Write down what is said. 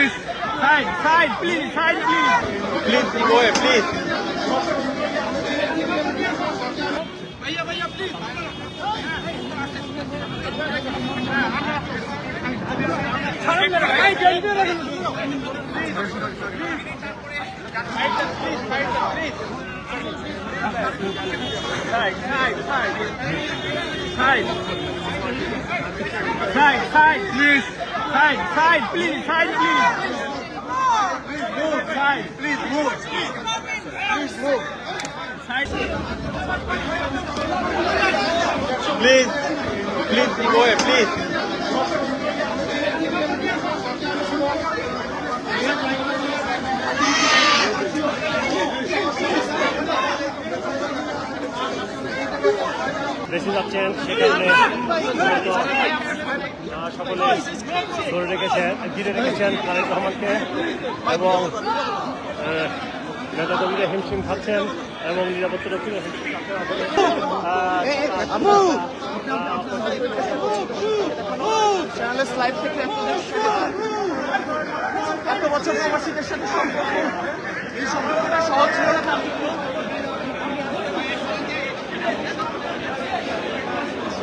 please. Side, please, please. Please, go ahead, please. Bhaiya, please. Side, please. Side, please. Move, side, please move. Please move. Side. Please go ahead, please. বেশি যাচ্ছেন সে কারণে সকলে ঘিরে রেখেছেন তারেক রহমানকে এবং নেতা কর্মীরা হিমশিম খাচ্ছেন এবং নিরাপত্তা রক্ষীরা হিমশিম এত বছর প্রবাসীদের সাথে সম্পর্ক